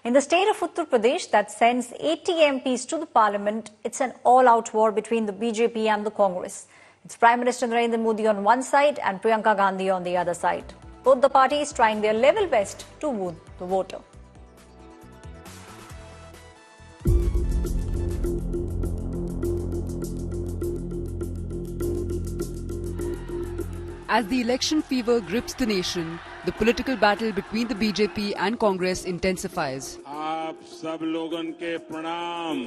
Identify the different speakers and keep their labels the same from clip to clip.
Speaker 1: In the state of Uttar Pradesh that sends 80 MPs to the parliament, it's an all-out war between the BJP and the Congress. It's Prime Minister Narendra Modi on one side and Priyanka Gandhi on the other side. Both the parties trying their level best to woo the voter.
Speaker 2: As the election fever grips the nation, the political battle between the BJP and Congress intensifies.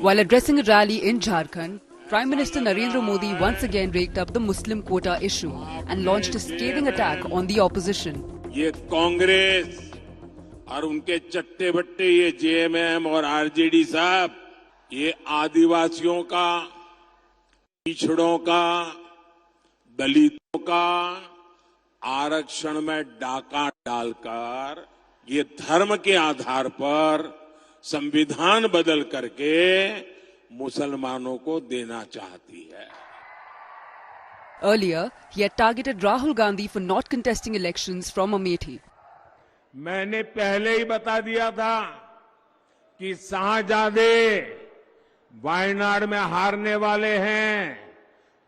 Speaker 2: While addressing a rally in Jharkhand, Prime Minister Narendra Modi once again raked up the Muslim quota issue and launched a scathing attack on the opposition.
Speaker 3: ये कांग्रेस और उनके चट्टे बट्टे ये JMM और RJD साहब ये आदिवासियों का, पिछड़ों का, दलितों का आरक्षण में डाका डालकर ये धर्म के आधार पर संविधान बदल करके मुसलमानों को देना चाहती है.
Speaker 2: Earlier, he had targeted Rahul Gandhi for not contesting elections from Amethi.
Speaker 3: मैंने पहले ही बता दिया था कि शाहजादे वायनाड में हारने वाले हैं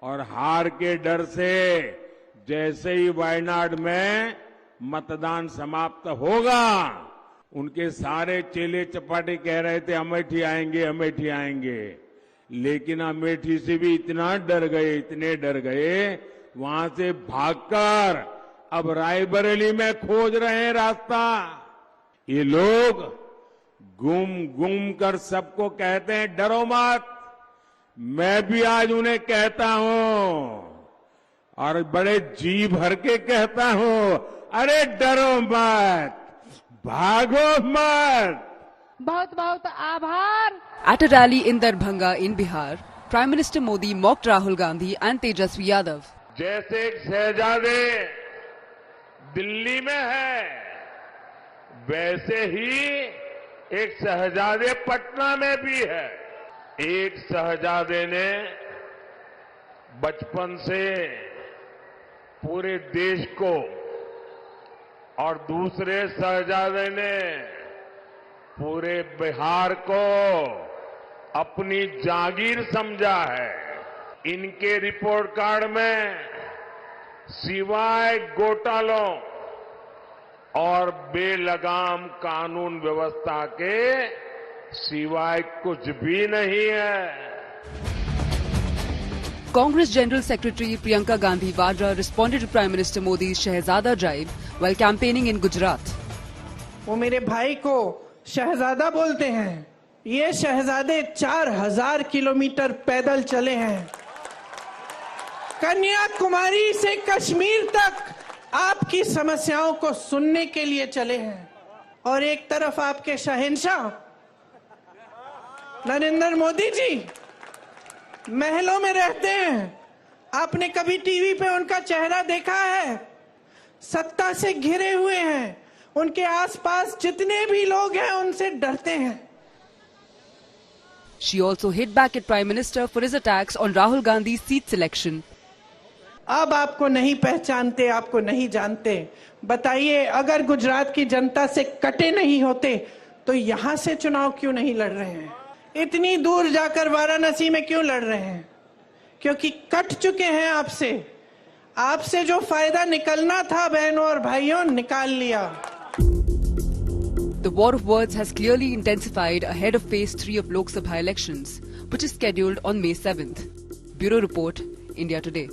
Speaker 3: और हार के डर से जैसे ही वायनाड में मतदान समाप्त होगा, उनके सारे चेले चपाटे कह रहे थे अमेठी आएंगे, अमेठी आएंगे. लेकिन अमेठी से भी इतना डर गए, इतने डर गए, वहां से भागकर अब रायबरेली में खोज रहे हैं रास्ता. ये लोग गुम गुम कर सबको कहते हैं डरो मत. मैं भी आज उन्हें कहता हूं और बड़े जी भर के कहता हूं, अरे डरो मत, भागो मत.
Speaker 4: बहुत बहुत आभार.
Speaker 2: At a rally in Darbhanga in Bihar, Prime Minister Modi mocked Rahul Gandhi and Tejaswi Yadav.
Speaker 3: जैसे एक शहजादे दिल्ली में है, वैसे ही एक शहजादे पटना में भी है. एक शहजादे ने बचपन से पूरे देश को और दूसरे शहजादे ने पूरे बिहार को अपनी जागीर समझा है. इनके रिपोर्ट कार्ड में सिवाय घोटालों और बेलगाम कानून व्यवस्था के सिवाय कुछ भी नहीं है.
Speaker 2: Congress General Secretary Priyanka Gandhi Vadra responded to Prime Minister Modi's Shahzada drive while campaigning in Gujarat.
Speaker 5: वो मेरे भाई को शहजादा बोलते हैं. ये शहजादे 4000 किलोमीटर पैदल चले हैं. कन्याकुमारी से कश्मीर तक आपकी समस्याओं को सुनने के लिए चले हैं. और एक तरफ आपके शहंशाह नरेंद्र मोदी जी महलों में रहते हैं. आपने कभी टीवी पे उनका चेहरा देखा है? सत्ता से घिरे हुए हैं. उनके आसपास जितने भी लोग हैं उनसे डरते हैं.
Speaker 2: She also hit back at Prime Minister for his attacks on Rahul Gandhi's seat selection.
Speaker 5: अब आपको नहीं पहचानते, आपको नहीं जानते. बताइए, अगर गुजरात की जनता से कटे नहीं होते तो यहां से चुनाव क्यों नहीं लड़ रहे हैं? इतनी दूर जाकर वाराणसी में क्यों लड़ रहे हैं? क्योंकि कट चुके हैं आपसे. आपसे जो फायदा निकलना था बहनों और भाइयों, निकाल लिया.
Speaker 2: The war of words has clearly intensified ahead of Phase 3 of Lok Sabha elections, which is scheduled on May 7th. Bureau Report, India Today.